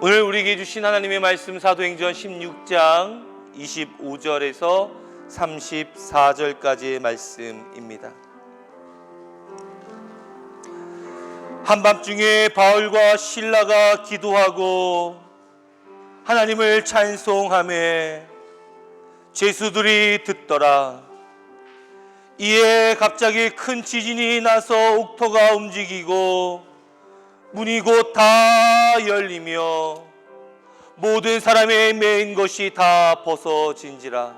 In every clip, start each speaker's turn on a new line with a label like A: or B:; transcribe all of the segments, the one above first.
A: 오늘 우리에게 주신 하나님의 말씀 사도행전 16장 25절에서 34절까지의 말씀입니다. 한밤중에 바울과 실라가 기도하고 하나님을 찬송하며 제수들이 듣더라. 이에 갑자기 큰 지진이 나서 옥토가 움직이고 문이 곧 다 열리며 모든 사람의 매인 것이 다 벗어진지라.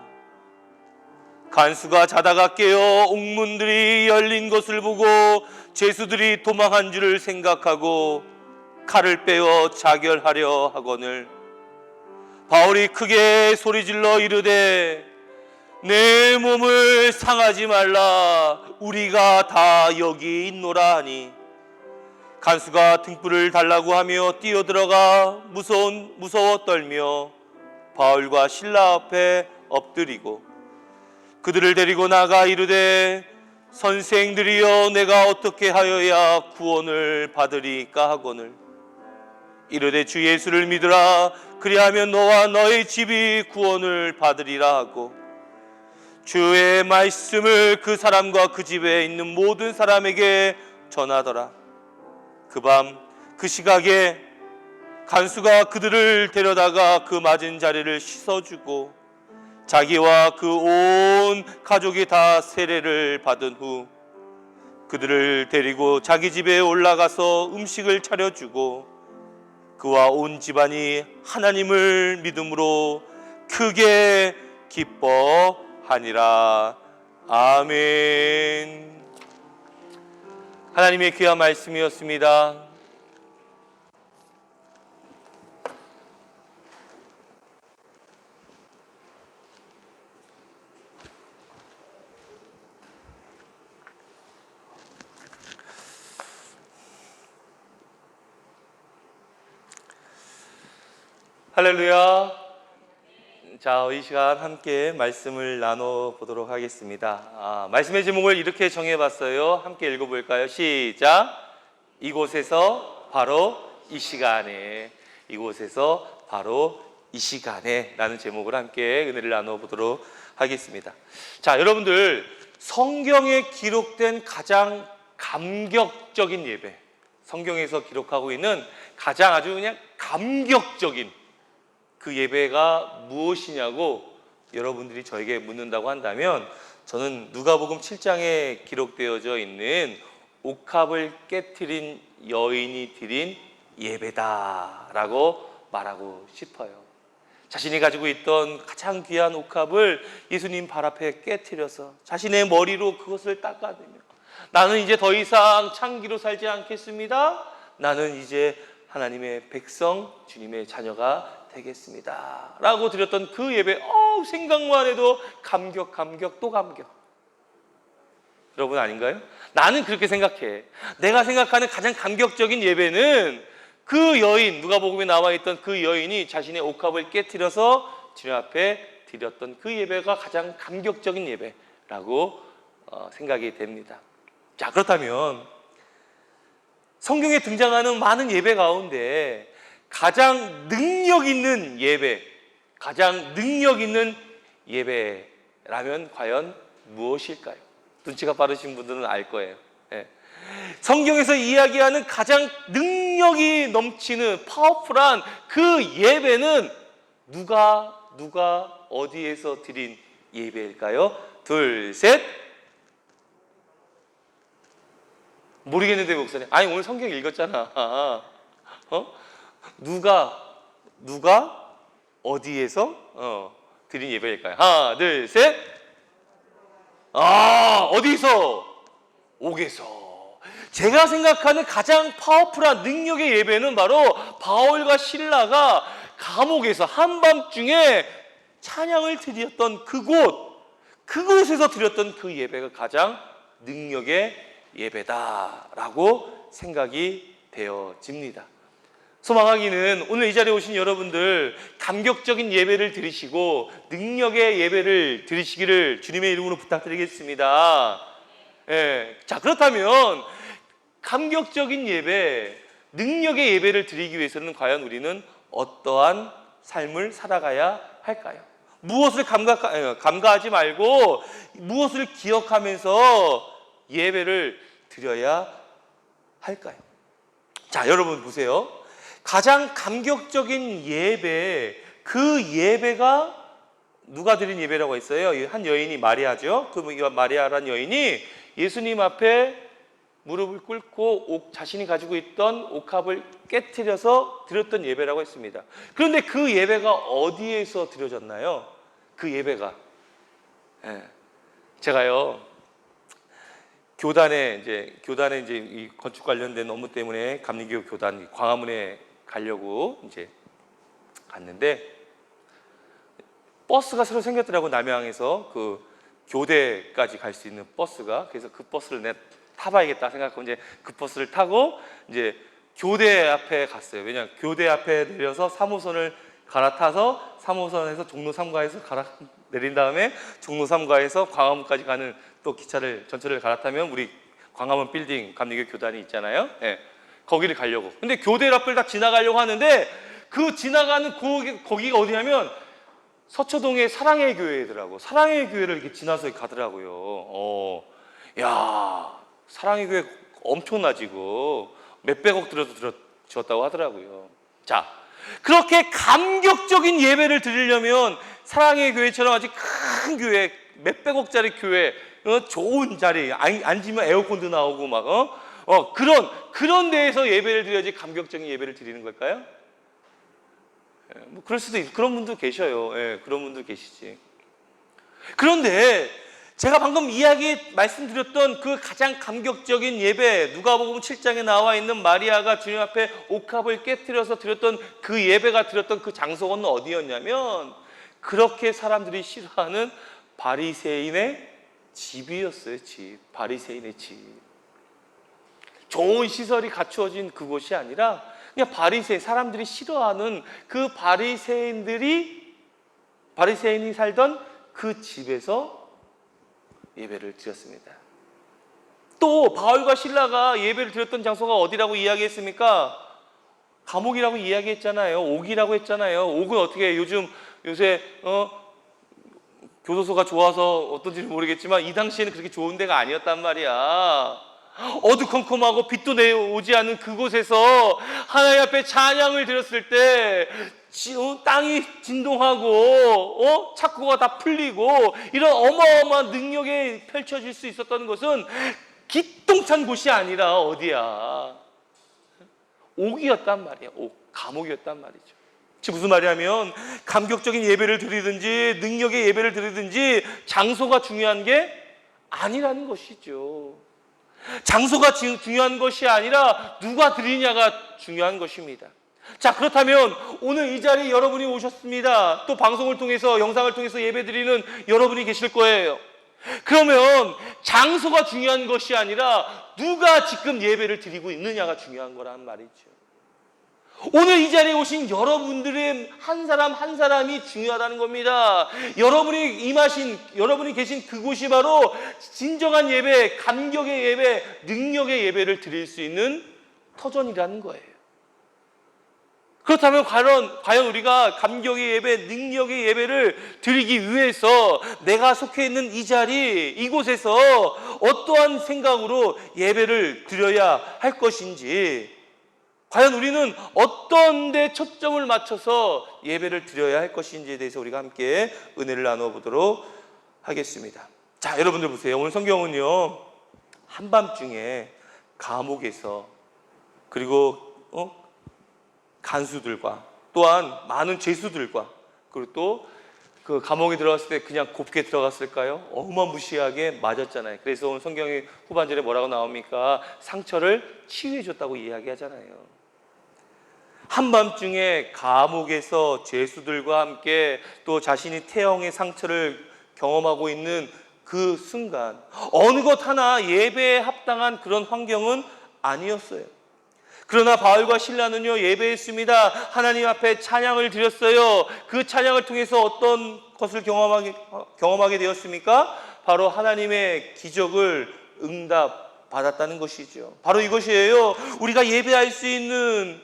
A: 간수가 자다가 깨어 옥문들이 열린 것을 보고 제수들이 도망한 줄을 생각하고 칼을 빼어 자결하려 하거늘 바울이 크게 소리질러 이르되 내 몸을 상하지 말라. 우리가 다 여기 있노라 하니 간수가 등불을 달라고 하며 뛰어들어가 무서워 떨며 바울과 실라 앞에 엎드리고 그들을 데리고 나가 이르되 선생들이여 내가 어떻게 하여야 구원을 받으리까 하거늘 이르되 주 예수를 믿으라. 그리하면 너와 너의 집이 구원을 받으리라 하고 주의 말씀을 그 사람과 그 집에 있는 모든 사람에게 전하더라. 그 밤 그 시각에 간수가 그들을 데려다가 그 맞은 자리를 씻어주고 자기와 그 온 가족이 다 세례를 받은 후 그들을 데리고 자기 집에 올라가서 음식을 차려주고 그와 온 집안이 하나님을 믿음으로 크게 기뻐하니라. 아멘. 하나님의 귀한 말씀이었습니다. 할렐루야. 자, 이 시간 함께 말씀을 나눠보도록 하겠습니다. 말씀의 제목을 이렇게 정해봤어요. 함께 읽어볼까요? 시작. 이곳에서 바로 이 시간에, 이곳에서 바로 이 시간에 라는 제목을 함께 은혜를 나눠보도록 하겠습니다. 자, 여러분들 성경에 기록된 가장 감격적인 예배, 성경에서 기록하고 있는 가장 아주 그냥 감격적인 그 예배가 무엇이냐고 여러분들이 저에게 묻는다고 한다면 저는 누가복음 7장에 기록되어져 있는 옥합을 깨트린 여인이 드린 예배다라고 말하고 싶어요. 자신이 가지고 있던 가장 귀한 옥합을 예수님 발 앞에 깨트려서 자신의 머리로 그것을 닦아내며 나는 이제 더 이상 창기로 살지 않겠습니다. 나는 이제 하나님의 백성, 주님의 자녀가 되겠습니다 라고 드렸던 그 예배, 생각만 해도 감격 또 감격. 여러분 아닌가요? 나는 그렇게 생각해. 내가 생각하는 가장 감격적인 예배는 그 여인, 누가복음에 나와 있던 그 여인이 자신의 옥합을 깨트려서 주님 앞에 드렸던 그 예배가 가장 감격적인 예배라고 생각이 됩니다. 자, 그렇다면 성경에 등장하는 많은 예배 가운데 가장 능력 있는 예배, 가장 능력 있는 예배라면 과연 무엇일까요? 눈치가 빠르신 분들은 알 거예요. 네. 성경에서 이야기하는 가장 능력이 넘치는 파워풀한 그 예배는 누가 어디에서 드린 예배일까요? 둘, 셋. 모르겠는데 목사님. 아니 오늘 성경 읽었잖아. 누가 어디에서 드린 예배일까요? 하나, 둘, 셋. 어디서? 옥에서. 제가 생각하는 가장 파워풀한 능력의 예배는 바로 바울과 실라가 감옥에서 한밤중에 찬양을 드렸던 그곳에서 드렸던 그 예배가 가장 능력의 예배다라고 생각이 되어집니다. 소망하기는 오늘 이 자리에 오신 여러분들 감격적인 예배를 드리시고 능력의 예배를 드리시기를 주님의 이름으로 부탁드리겠습니다. 자, 그렇다면 감격적인 예배, 능력의 예배를 드리기 위해서는 과연 우리는 어떠한 삶을 살아가야 할까요? 무엇을 감가하지 말고 무엇을 기억하면서 예배를 드려야 할까요? 자, 여러분 보세요. 가장 감격적인 예배, 그 예배가 누가 드린 예배라고 했어요? 한 여인이 마리아죠. 그 마리아란 여인이 예수님 앞에 무릎을 꿇고 자신이 가지고 있던 옥합을 깨트려서 드렸던 예배라고 했습니다. 그런데 그 예배가 어디에서 드려졌나요? 그 예배가 제가요 교단에 이제 이 건축 관련된 업무 때문에 감리교 교단 광화문에 가려고 이제 갔는데 버스가 새로 생겼더라고. 남양에서 그 교대까지 갈 수 있는 버스가. 그래서 그 버스를 내가 타봐야겠다 생각하고 이제 그 버스를 타고 이제 교대 앞에 갔어요. 왜냐하면 교대 앞에 내려서 3호선을 갈아타서 3호선에서 종로 3가에서 내린 다음에 종로 3가에서 광화문까지 가는 또 전철을 갈아타면 우리 광화문 빌딩 감리교 교단이 있잖아요. 거기를 가려고. 근데 교대 앞을 딱 지나가려고 하는데 그 지나가는 거기가 어디냐면 서초동의 사랑의 교회더라고. 사랑의 교회를 이렇게 지나서 가더라고요. 야, 사랑의 교회 엄청나지고 몇백억 들여서 지었다고 하더라고요. 자, 그렇게 감격적인 예배를 드리려면 사랑의 교회처럼 아주 큰 교회, 몇백억짜리 교회, 좋은 자리, 앉으면 에어컨도 나오고 막 그런 데에서 예배를 드려야지 감격적인 예배를 드리는 걸까요? 뭐 그럴 수도 있고 그런 분도 계셔요. 그런 분도 계시지. 그런데 제가 방금 말씀드렸던 그 가장 감격적인 예배, 누가복음 7장에 나와 있는 마리아가 주님 앞에 옥합을 깨트려서 드렸던 그 예배가 드렸던 그 장소는 어디였냐면 그렇게 사람들이 싫어하는 바리새인의 집이었어요. 집. 바리새인의 집. 좋은 시설이 갖추어진 그곳이 아니라 그냥 사람들이 싫어하는 그 바리새인이 살던 그 집에서 예배를 드렸습니다. 또 바울과 실라가 예배를 드렸던 장소가 어디라고 이야기했습니까? 감옥이라고 이야기했잖아요. 옥이라고 했잖아요. 옥은 어떻게 요새 교도소가 좋아서 어떤지는 모르겠지만 이 당시에는 그렇게 좋은 데가 아니었단 말이야. 어두컴컴하고 빛도 내오지 않는 그곳에서 하나님 앞에 찬양을 드렸을 때 땅이 진동하고 착고가 다 풀리고 이런 어마어마한 능력이 펼쳐질 수 있었던 것은 기똥찬 곳이 아니라 어디야? 옥이었단 말이야. 감옥이었단 말이죠. 즉 무슨 말이냐면 감격적인 예배를 드리든지 능력의 예배를 드리든지 장소가 중요한 게 아니라는 것이죠. 장소가 중요한 것이 아니라 누가 드리냐가 중요한 것입니다. 자, 그렇다면 오늘 이 자리에 여러분이 오셨습니다. 또 방송을 통해서 영상을 통해서 예배드리는 여러분이 계실 거예요. 그러면 장소가 중요한 것이 아니라 누가 지금 예배를 드리고 있느냐가 중요한 거란 말이죠. 오늘 이 자리에 오신 여러분들의 한 사람 한 사람이 중요하다는 겁니다. 여러분이 계신 그곳이 바로 진정한 예배, 감격의 예배, 능력의 예배를 드릴 수 있는 터전이라는 거예요. 그렇다면 과연 우리가 감격의 예배, 능력의 예배를 드리기 위해서 내가 속해 있는 이 자리, 이곳에서 어떠한 생각으로 예배를 드려야 할 것인지, 과연 우리는 어떤 데 초점을 맞춰서 예배를 드려야 할 것인지에 대해서 우리가 함께 은혜를 나눠보도록 하겠습니다. 자, 여러분들 보세요. 오늘 성경은요, 한밤중에 감옥에서 그리고 간수들과 또한 많은 죄수들과 그리고 또 그 감옥에 들어갔을 때 그냥 곱게 들어갔을까요? 어마무시하게 맞았잖아요. 그래서 오늘 성경의 후반절에 뭐라고 나옵니까? 상처를 치유해 줬다고 이야기하잖아요. 한밤중에 감옥에서 죄수들과 함께 또 자신이 태형의 상처를 경험하고 있는 그 순간 어느 것 하나 예배에 합당한 그런 환경은 아니었어요. 그러나 바울과 실라는요, 예배했습니다. 하나님 앞에 찬양을 드렸어요. 그 찬양을 통해서 어떤 것을 경험하게 되었습니까? 바로 하나님의 기적을 받았다는 것이죠. 바로 이것이에요. 우리가 예배할 수 있는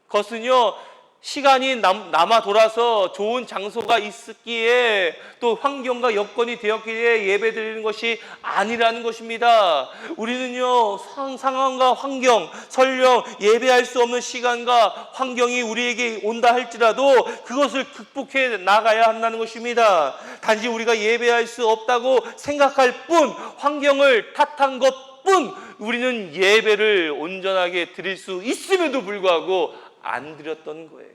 A: 것은요, 시간이 남아 돌아서 좋은 장소가 있었기에 또 환경과 여건이 되었기에 예배 드리는 것이 아니라는 것입니다. 우리는요, 상황과 환경, 설령 예배할 수 없는 시간과 환경이 우리에게 온다 할지라도 그것을 극복해 나가야 한다는 것입니다. 단지 우리가 예배할 수 없다고 생각할 뿐, 환경을 탓한 것뿐 우리는 예배를 온전하게 드릴 수 있음에도 불구하고 안 드렸던 거예요.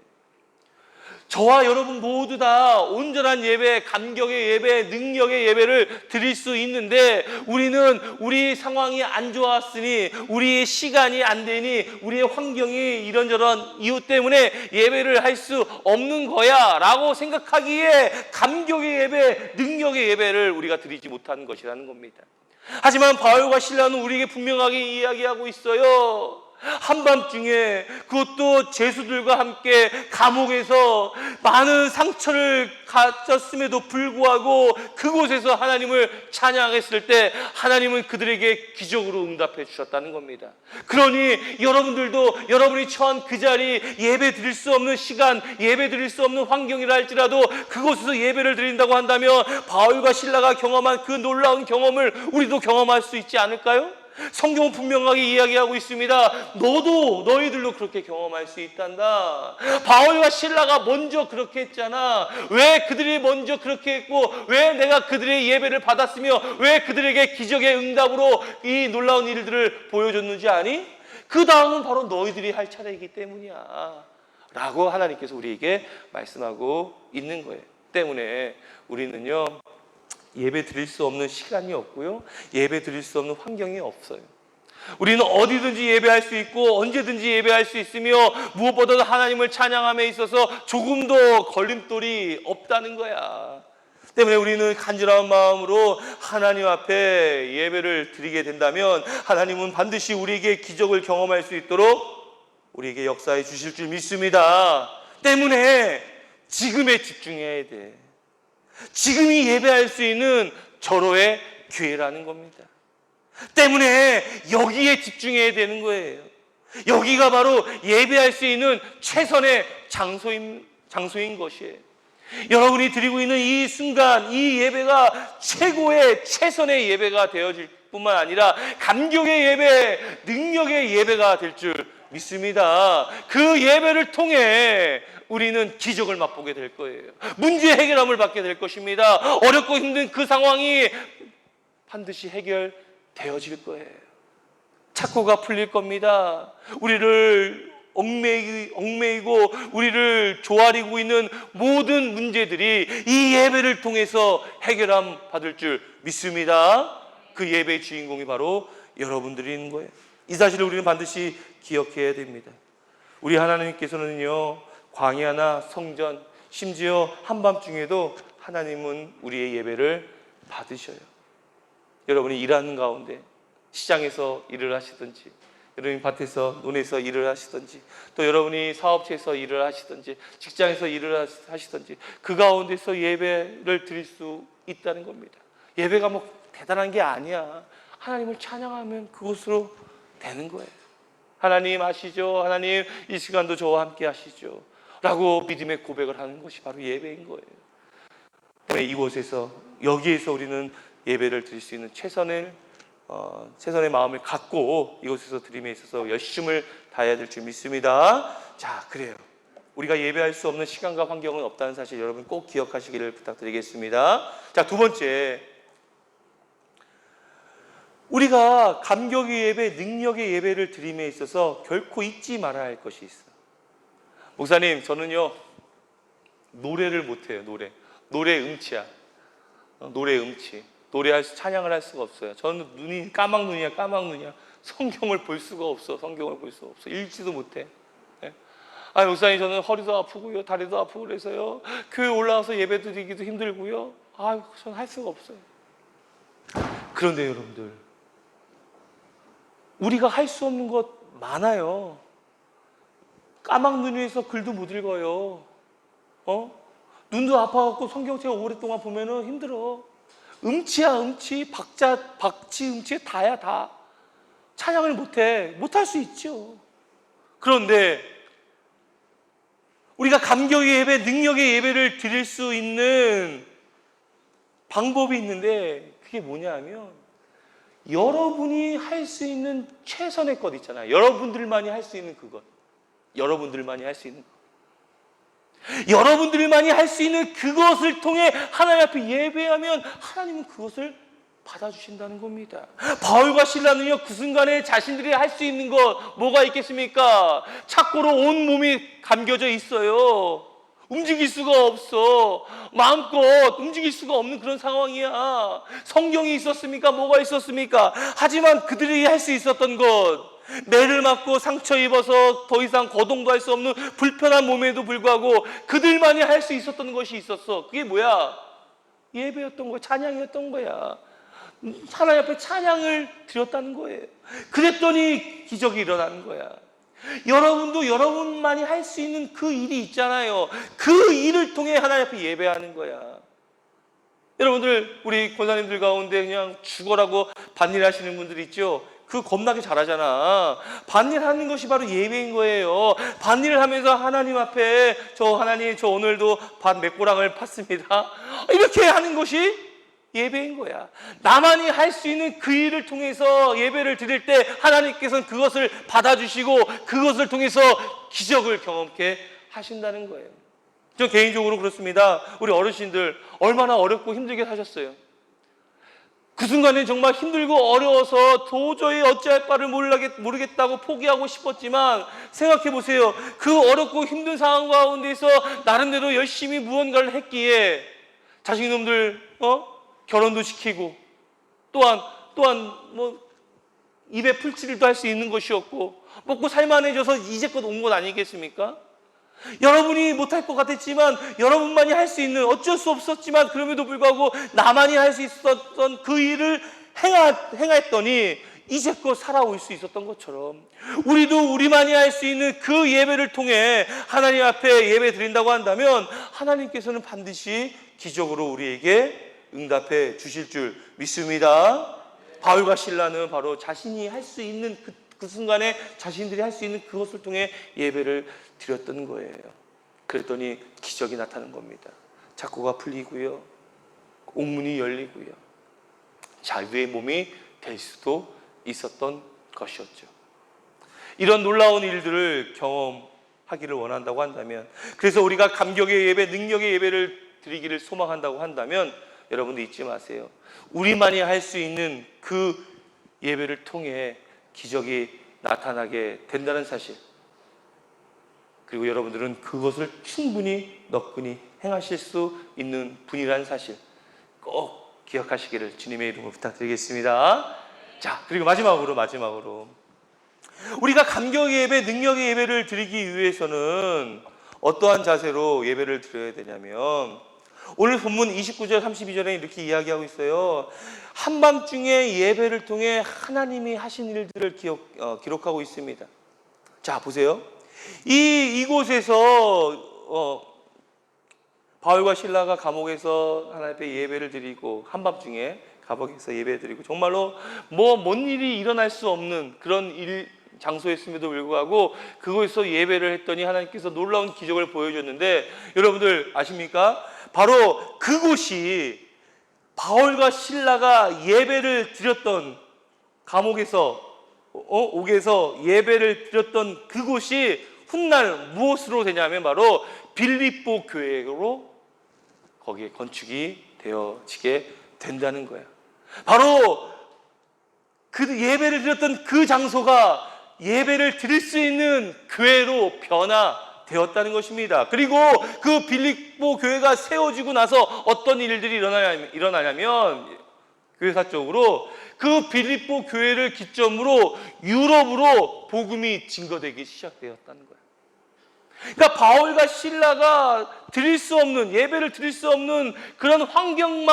A: 저와 여러분 모두 다 온전한 예배, 감격의 예배, 능력의 예배를 드릴 수 있는데 우리는 우리 상황이 안 좋았으니, 우리의 시간이 안 되니, 우리의 환경이 이런저런 이유 때문에 예배를 할 수 없는 거야 라고 생각하기에 감격의 예배, 능력의 예배를 우리가 드리지 못하는 것이라는 겁니다. 하지만 바울과 실라는 우리에게 분명하게 이야기하고 있어요. 한밤중에, 그것도 죄수들과 함께 감옥에서 많은 상처를 가졌음에도 불구하고 그곳에서 하나님을 찬양했을 때 하나님은 그들에게 기적으로 응답해 주셨다는 겁니다. 그러니 여러분들도 여러분이 처한 그 자리, 예배 드릴 수 없는 시간, 예배 드릴 수 없는 환경이라 할지라도 그곳에서 예배를 드린다고 한다면 바울과 실라가 경험한 그 놀라운 경험을 우리도 경험할 수 있지 않을까요? 성경은 분명하게 이야기하고 있습니다. 너도, 너희들도 그렇게 경험할 수 있단다. 바울과 실라가 먼저 그렇게 했잖아. 왜 그들이 먼저 그렇게 했고, 왜 내가 그들의 예배를 받았으며 왜 그들에게 기적의 응답으로 이 놀라운 일들을 보여줬는지 아니? 그 다음은 바로 너희들이 할 차례이기 때문이야 라고 하나님께서 우리에게 말씀하고 있는 거예요. 때문에 우리는요, 예배 드릴 수 없는 시간이 없고요, 예배 드릴 수 없는 환경이 없어요. 우리는 어디든지 예배할 수 있고 언제든지 예배할 수 있으며 무엇보다도 하나님을 찬양함에 있어서 조금도 걸림돌이 없다는 거야. 때문에 우리는 간절한 마음으로 하나님 앞에 예배를 드리게 된다면 하나님은 반드시 우리에게 기적을 경험할 수 있도록 우리에게 역사해 주실 줄 믿습니다. 때문에 지금에 집중해야 돼. 지금이 예배할 수 있는 절호의 기회라는 겁니다. 때문에 여기에 집중해야 되는 거예요. 여기가 바로 예배할 수 있는 최선의 장소인 것이에요. 여러분이 드리고 있는 이 순간, 이 예배가 최고의 최선의 예배가 되어질 뿐만 아니라 감격의 예배, 능력의 예배가 될 줄 믿습니다. 그 예배를 통해 우리는 기적을 맛보게 될 거예요. 문제 해결함을 받게 될 것입니다. 어렵고 힘든 그 상황이 반드시 해결되어질 거예요. 착고가 풀릴 겁니다. 우리를 얽매이고 우리를 조아리고 있는 모든 문제들이 이 예배를 통해서 해결함 받을 줄 믿습니다. 그 예배의 주인공이 바로 여러분들인 거예요. 이 사실을 우리는 반드시 기억해야 됩니다. 우리 하나님께서는요, 광야나 성전, 심지어 한밤중에도 하나님은 우리의 예배를 받으셔요. 여러분이 일하는 가운데, 시장에서 일을 하시든지, 여러분이 밭에서 논에서 일을 하시든지, 또 여러분이 사업체에서 일을 하시든지, 직장에서 일을 하시든지, 그 가운데서 예배를 드릴 수 있다는 겁니다. 예배가 뭐 대단한 게 아니야. 하나님을 찬양하면 그것으로 되는 거예요. 하나님 아시죠? 하나님 이 시간도 저와 함께 하시죠 라고 믿음의 고백을 하는 것이 바로 예배인 거예요. 이곳에서, 여기에서 우리는 예배를 드릴 수 있는 최선의 마음을 갖고 이곳에서 드림에 있어서 열심을 다해야 될 줄 믿습니다. 자, 그래요. 우리가 예배할 수 없는 시간과 환경은 없다는 사실 여러분 꼭 기억하시기를 부탁드리겠습니다. 자, 두 번째, 우리가 감격의 예배, 능력의 예배를 드림에 있어서 결코 잊지 말아야 할 것이 있어요. 목사님, 저는요 노래를 못해요. 노래 음치야. 노래 음치. 찬양을 할 수가 없어요. 저는 눈이 까막눈이야. 성경을 볼 수가 없어. 읽지도 못해. 아니, 목사님, 저는 허리도 아프고요, 다리도 아프고 그래서요, 교회 올라와서 예배 드리기도 힘들고요. 저는 할 수가 없어요. 그런데 여러분들, 우리가 할 수 없는 것 많아요. 까막눈 위에서 글도 못 읽어요. 눈도 아파갖고 성경책 오랫동안 보면은 힘들어. 음치야, 음치. 박치 음치 다야, 다. 찬양을 못할 수 있죠. 그런데 우리가 감격의 예배, 능력의 예배를 드릴 수 있는 방법이 있는데 그게 뭐냐 하면 여러분이 할 수 있는 최선의 것 있잖아요. 여러분들만이 할 수 있는 그것. 여러분들만이 할 수 있는 것. 여러분들만이 할 수 있는 그것을 통해 하나님 앞에 예배하면 하나님은 그것을 받아주신다는 겁니다. 바울과 실라는요, 그 순간에 자신들이 할 수 있는 것 뭐가 있겠습니까? 착고로 온 몸이 감겨져 있어요. 움직일 수가 없어. 마음껏 움직일 수가 없는 그런 상황이야. 성경이 있었습니까? 뭐가 있었습니까? 하지만 그들이 할 수 있었던 것, 매를 맞고 상처 입어서 더 이상 거동도 할 수 없는 불편한 몸에도 불구하고 그들만이 할 수 있었던 것이 있었어. 그게 뭐야? 예배였던 거야. 찬양이었던 거야. 하나님 앞에 찬양을 드렸다는 거예요. 그랬더니 기적이 일어나는 거야. 여러분도 여러분만이 할 수 있는 그 일이 있잖아요. 그 일을 통해 하나님 앞에 예배하는 거야. 여러분들, 우리 권사님들 가운데 그냥 죽어라고 밭일하시는 분들 있죠? 그 겁나게 잘하잖아. 밭일하는 것이 바로 예배인 거예요. 밭일을 하면서 하나님 앞에 하나님 저 오늘도 밭 몇 고랑을 팠습니다, 이렇게 하는 것이 예배인 거야. 나만이 할 수 있는 그 일을 통해서 예배를 드릴 때 하나님께서는 그것을 받아주시고 그것을 통해서 기적을 경험케 하신다는 거예요. 저 개인적으로 그렇습니다. 우리 어르신들 얼마나 어렵고 힘들게 사셨어요. 그 순간에 정말 힘들고 어려워서 도저히 어찌할 바를 모르겠다고 포기하고 싶었지만 생각해 보세요. 그 어렵고 힘든 상황 가운데서 나름대로 열심히 무언가를 했기에 자식놈들 결혼도 시키고 또한 입에 풀칠도 할 수 있는 것이었고 먹고 살만해져서 이제껏 온 것 아니겠습니까? 여러분이 못할 것 같았지만 여러분만이 할 수 있는, 어쩔 수 없었지만 그럼에도 불구하고 나만이 할 수 있었던 그 일을 행했더니 이제껏 살아올 수 있었던 것처럼 우리도 우리만이 할 수 있는 그 예배를 통해 하나님 앞에 예배 드린다고 한다면 하나님께서는 반드시 기적으로 우리에게 응답해 주실 줄 믿습니다. 바울과 실라는 바로 자신이 할 수 있는 그 순간에 자신들이 할 수 있는 그것을 통해 예배를 드렸던 거예요. 그랬더니 기적이 나타난 겁니다. 착고가 풀리고요, 옥문이 열리고요, 자유의 몸이 될 수도 있었던 것이었죠. 이런 놀라운 일들을 경험하기를 원한다고 한다면, 그래서 우리가 감격의 예배, 능력의 예배를 드리기를 소망한다고 한다면 여러분들 잊지 마세요. 우리만이 할 수 있는 그 예배를 통해 기적이 나타나게 된다는 사실, 그리고 여러분들은 그것을 충분히 너끈히 행하실 수 있는 분이라는 사실 꼭 기억하시기를 주님의 이름으로 부탁드리겠습니다. 자, 그리고 마지막으로 우리가 감격의 예배, 능력의 예배를 드리기 위해서는 어떠한 자세로 예배를 드려야 되냐면, 오늘 본문 29절 32절에 이렇게 이야기하고 있어요. 한밤중에 예배를 통해 하나님이 하신 일들을 기록하고 있습니다. 자, 보세요. 이곳에서 바울과 실라가 감옥에서 하나님 앞에 예배를 드리고, 한밤중에 감옥에서 예배 드리고, 정말로 뭔 일이 일어날 수 없는 그런 장소였음에도 불구하고 그곳에서 예배를 했더니 하나님께서 놀라운 기적을 보여줬는데, 여러분들 아십니까? 바로 그곳이 바울과 실라가 예배를 드렸던, 감옥에서 옥에서 예배를 드렸던 그곳이 훗날 무엇으로 되냐면 바로 빌립보 교회로 거기에 건축이 되어지게 된다는 거야. 바로 그 예배를 드렸던 그 장소가 예배를 드릴 수 있는 교회로 변화되었다는 것입니다. 그리고 그 빌립보 교회가 세워지고 나서 어떤 일들이 일어나냐면 교회사적으로 그 빌립보 교회를 기점으로 유럽으로 복음이 증거되기 시작되었다는 거예요. 그러니까 바울과 실라가 드릴 수 없는, 예배를 드릴 수 없는 그런 환경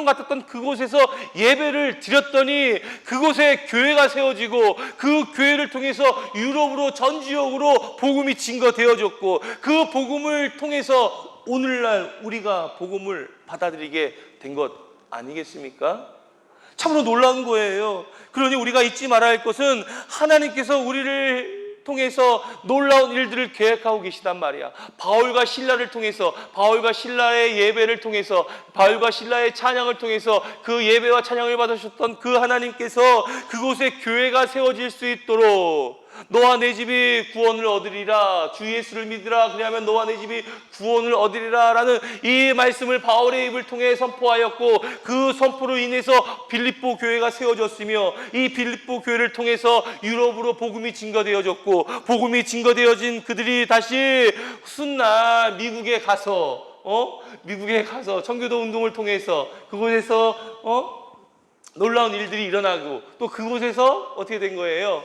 A: 같았던 그곳에서 예배를 드렸더니 그곳에 교회가 세워지고 그 교회를 통해서 유럽으로, 전 지역으로 복음이 증거되어졌고, 그 복음을 통해서 오늘날 우리가 복음을 받아들이게 된 것 아니겠습니까? 참으로 놀라운 거예요. 그러니 우리가 잊지 말아야 할 것은 하나님께서 우리를 통해서 놀라운 일들을 계획하고 계시단 말이야. 바울과 실라를 통해서, 바울과 실라의 예배를 통해서, 바울과 실라의 찬양을 통해서 그 예배와 찬양을 받으셨던 그 하나님께서 그곳에 교회가 세워질 수 있도록 너와 내 집이 구원을 얻으리라, 주 예수를 믿으라, 그리하면 너와 내 집이 구원을 얻으리라 라는 이 말씀을 바울의 입을 통해 선포하였고, 그 선포로 인해서 빌립보 교회가 세워졌으며, 이 빌립보 교회를 통해서 유럽으로 복음이 증거되어졌고, 복음이 증거되어진 그들이 다시 훗날 미국에 가서 청교도 운동을 통해서 그곳에서 놀라운 일들이 일어나고, 또 그곳에서 어떻게 된 거예요?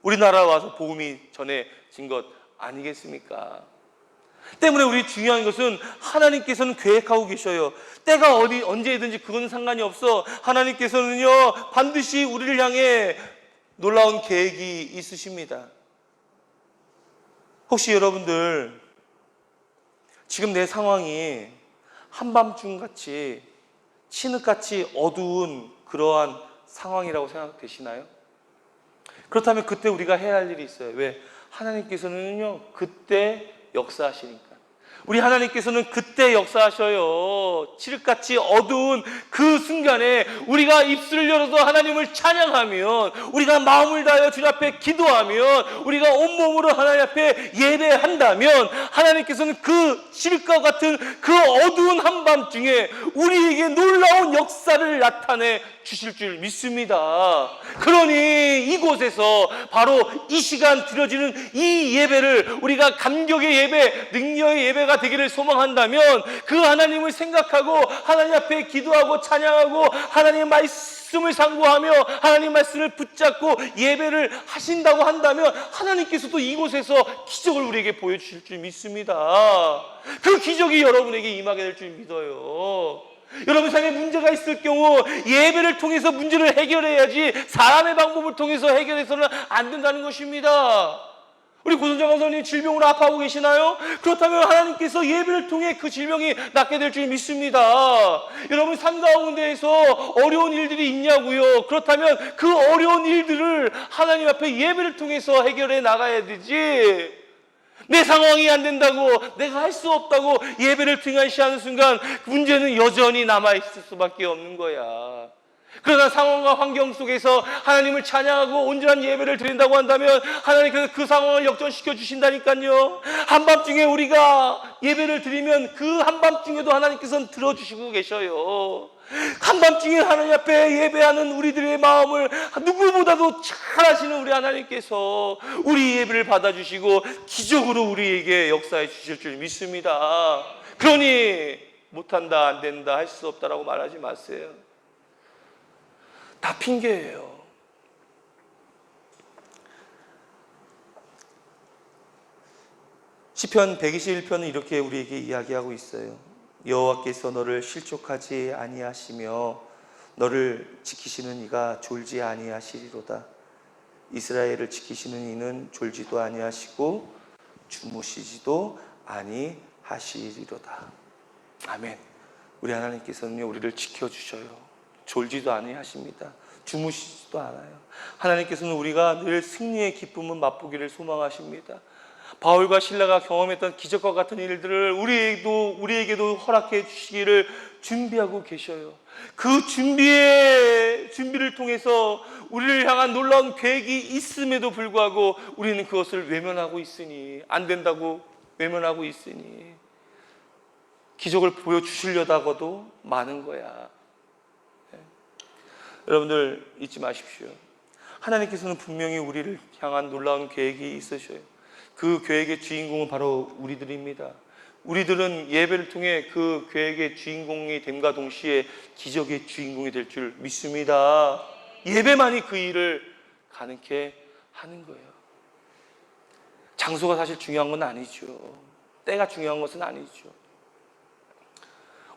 A: 우리나라 와서 복음이 전해진 것 아니겠습니까? 때문에 우리 중요한 것은 하나님께서는 계획하고 계셔요. 때가 언제든지 그건 상관이 없어. 하나님께서는요, 반드시 우리를 향해 놀라운 계획이 있으십니다. 혹시 여러분들 지금 내 상황이 한밤중같이 진흙같이 어두운 그러한 상황이라고 생각되시나요? 그렇다면 그때 우리가 해야 할 일이 있어요. 왜? 하나님께서는요, 그때 역사하시니까. 우리 하나님께서는 그때 역사하셔요. 칠흑같이 어두운 그 순간에 우리가 입술을 열어서 하나님을 찬양하면, 우리가 마음을 다하여 주님 앞에 기도하면, 우리가 온몸으로 하나님 앞에 예배한다면, 하나님께서는 그 칠흑과 같은 그 어두운 한밤중에 우리에게 놀라운 역사를 나타내 주실 줄 믿습니다. 그러니 이곳에서 바로 이 시간 드려지는 이 예배를 우리가 감격의 예배, 능력의 예배가 되기를 소망한다면, 그 하나님을 생각하고 하나님 앞에 기도하고 찬양하고 하나님의 말씀을 상고하며 하나님 말씀을 붙잡고 예배를 하신다고 한다면, 하나님께서도 이곳에서 기적을 우리에게 보여주실 줄 믿습니다. 그 기적이 여러분에게 임하게 될 줄 믿어요. 여러분 삶에 문제가 있을 경우 예배를 통해서 문제를 해결해야지, 사람의 방법을 통해서 해결해서는 안 된다는 것입니다. 우리 고선정 강사님 질병으로 아파하고 계시나요? 그렇다면 하나님께서 예배를 통해 그 질병이 낫게 될 줄 믿습니다. 여러분 삶 가운데에서 어려운 일들이 있냐고요? 그렇다면 그 어려운 일들을 하나님 앞에 예배를 통해서 해결해 나가야 되지, 내 상황이 안 된다고, 내가 할 수 없다고 예배를 등한시하는 순간 문제는 여전히 남아있을 수밖에 없는 거야. 그러나 상황과 환경 속에서 하나님을 찬양하고 온전한 예배를 드린다고 한다면 하나님께서 그 상황을 역전시켜 주신다니까요. 한밤중에 우리가 예배를 드리면 그 한밤중에도 하나님께서는 들어주시고 계셔요. 한밤중에 하나님 앞에 예배하는 우리들의 마음을 누구보다도 잘 아시는 우리 하나님께서 우리 예배를 받아주시고 기적으로 우리에게 역사해 주실 줄 믿습니다. 그러니 못한다, 안 된다, 할 수 없다라고 말하지 마세요. 다 핑계예요. 시편 121편은 이렇게 우리에게 이야기하고 있어요. 여호와께서 너를 실족하지 아니하시며 너를 지키시는 이가 졸지 아니하시리로다. 이스라엘을 지키시는 이는 졸지도 아니하시고 주무시지도 아니하시리로다. 아멘. 우리 하나님께서는요, 우리를 지켜주셔요. 졸지도 아니하십니다. 주무시지도 않아요. 하나님께서는 우리가 늘 승리의 기쁨을 맛보기를 소망하십니다. 바울과 실라가 경험했던 기적과 같은 일들을 우리에게도 허락해 주시기를 준비하고 계셔요. 그 준비를 통해서 우리를 향한 놀라운 계획이 있음에도 불구하고 우리는 그것을 외면하고 있으니, 안 된다고 외면하고 있으니 기적을 보여주시려다가도 많은 거야. 여러분들 잊지 마십시오. 하나님께서는 분명히 우리를 향한 놀라운 계획이 있으셔요. 그 계획의 주인공은 바로 우리들입니다. 우리들은 예배를 통해 그 계획의 주인공이 됨과 동시에 기적의 주인공이 될 줄 믿습니다. 예배만이 그 일을 가능케 하는 거예요. 장소가 사실 중요한 건 아니죠. 때가 중요한 것은 아니죠.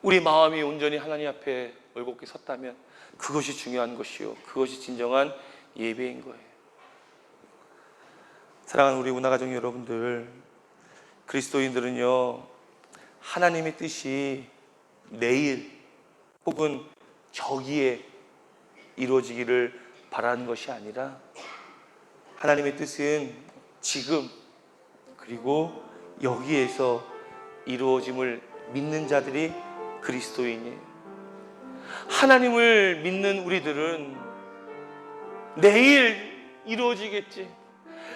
A: 우리 마음이 온전히 하나님 앞에 올곧게 섰다면 그것이 중요한 것이요, 그것이 진정한 예배인 거예요. 사랑하는 우리 운하가족 여러분들, 그리스도인들은요, 하나님의 뜻이 내일 혹은 저기에 이루어지기를 바라는 것이 아니라 하나님의 뜻은 지금 그리고 여기에서 이루어짐을 믿는 자들이 그리스도인이에요. 하나님을 믿는 우리들은 내일 이루어지겠지,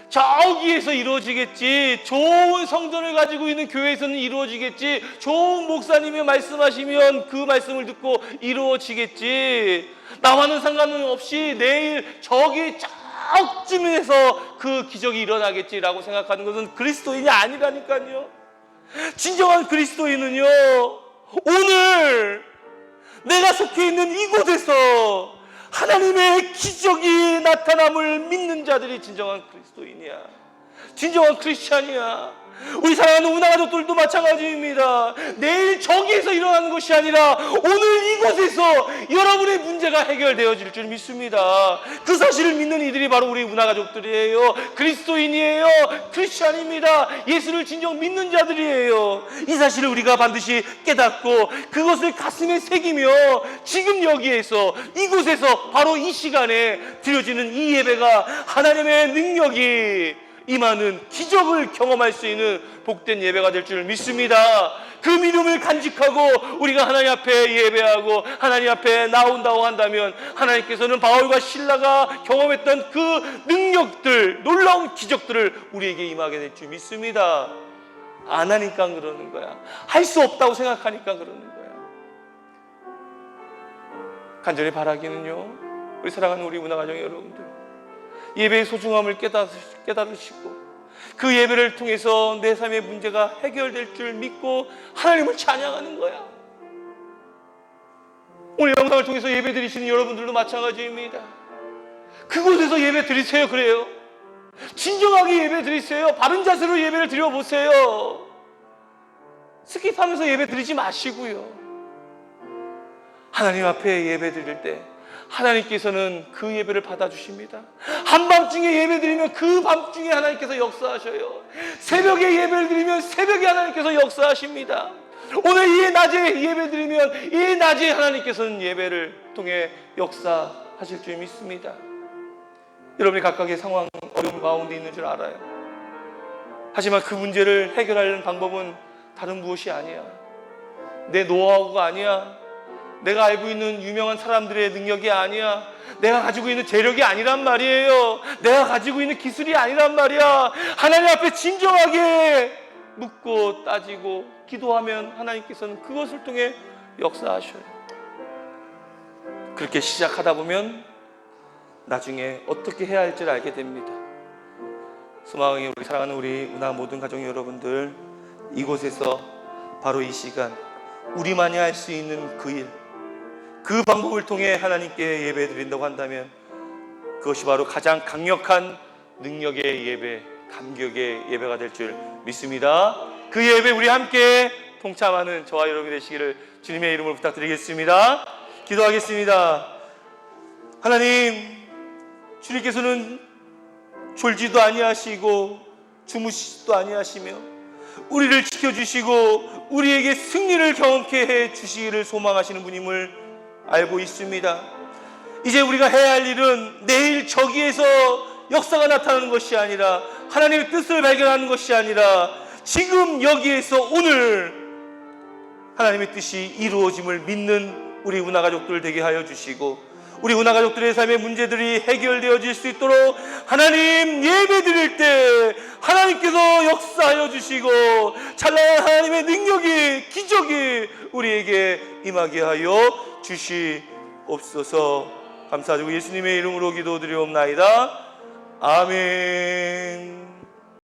A: 저기에서 이루어지겠지, 좋은 성전을 가지고 있는 교회에서는 이루어지겠지, 좋은 목사님이 말씀하시면 그 말씀을 듣고 이루어지겠지, 나와는 상관없이 내일 저기 저쯤에서 그 기적이 일어나겠지라고 생각하는 것은 그리스도인이 아니라니까요. 진정한 그리스도인은요, 오늘 내가 속해 있는 이곳에서 하나님의 기적이 나타남을 믿는 자들이 진정한 그리스도인이야. 진정한 크리스찬이야. 우리 사랑하는 운하가족들도 마찬가지입니다. 내일 저기에서 일어나는 것이 아니라 오늘 이곳에서 여러분의 문제가 해결되어질 줄 믿습니다. 그 사실을 믿는 이들이 바로 우리 운하가족들이에요. 그리스도인이에요. 크리스찬입니다. 예수를 진정 믿는 자들이에요. 이 사실을 우리가 반드시 깨닫고 그것을 가슴에 새기며 지금 여기에서 이곳에서 바로 이 시간에 드려지는 이 예배가 하나님의 능력이 임하는 기적을 경험할 수 있는 복된 예배가 될 줄 믿습니다. 그 믿음을 간직하고 우리가 하나님 앞에 예배하고 하나님 앞에 나온다고 한다면 하나님께서는 바울과 실라가 경험했던 그 능력들, 놀라운 기적들을 우리에게 임하게 될 줄 믿습니다. 안 하니까 그러는 거야. 할 수 없다고 생각하니까 그러는 거야. 간절히 바라기는요, 우리 사랑하는 우리 운하가정 여러분들, 예배의 소중함을 깨달으시고 그 예배를 통해서 내 삶의 문제가 해결될 줄 믿고 하나님을 찬양하는 거야. 오늘 영상을 통해서 예배 드리시는 여러분들도 마찬가지입니다. 그곳에서 예배 드리세요. 그래요, 진정하게 예배 드리세요. 바른 자세로 예배를 드려보세요. 스킵하면서 예배 드리지 마시고요, 하나님 앞에 예배 드릴 때 하나님께서는 그 예배를 받아주십니다. 한밤중에 예배 드리면 그 밤중에 하나님께서 역사하셔요. 새벽에 예배를 드리면 새벽에 하나님께서 역사하십니다. 오늘 이 낮에 예배 드리면 이 낮에 하나님께서는 예배를 통해 역사하실 줄 믿습니다. 여러분이 각각의 상황, 어려움 가운데 있는 줄 알아요. 하지만 그 문제를 해결하려는 방법은 다른 무엇이 아니야. 내 노하우가 아니야. 내가 알고 있는 유명한 사람들의 능력이 아니야. 내가 가지고 있는 재력이 아니란 말이에요. 내가 가지고 있는 기술이 아니란 말이야. 하나님 앞에 진정하게 묻고 따지고 기도하면 하나님께서는 그것을 통해 역사하셔요. 그렇게 시작하다 보면 나중에 어떻게 해야 할지를 알게 됩니다. 소망이 우리 사랑하는 우리 운하 모든 가정 여러분들, 이곳에서 바로 이 시간 우리만이 할 수 있는 그 일, 그 방법을 통해 하나님께 예배 드린다고 한다면 그것이 바로 가장 강력한 능력의 예배, 감격의 예배가 될 줄 믿습니다. 그 예배 우리 함께 동참하는 저와 여러분이 되시기를 주님의 이름으로 부탁드리겠습니다. 기도하겠습니다. 하나님, 주님께서는 졸지도 아니하시고 주무시지도 아니하시며 우리를 지켜주시고 우리에게 승리를 경험케 해 주시기를 소망하시는 분임을 알고 있습니다. 이제 우리가 해야 할 일은 내일 저기에서 역사가 나타나는 것이 아니라 하나님의 뜻을 발견하는 것이 아니라 지금 여기에서 오늘 하나님의 뜻이 이루어짐을 믿는 우리 운하가족들 되게 하여 주시고 우리 운하가족들의 삶의 문제들이 해결되어질 수 있도록 하나님 예배 드릴 때 하나님께서 역사하여 주시고 찬란한 하나님의 능력이, 기적이 우리에게 임하게 하여 주시옵소서. 감사드리고 예수님의 이름으로 기도드리옵나이다. 아멘.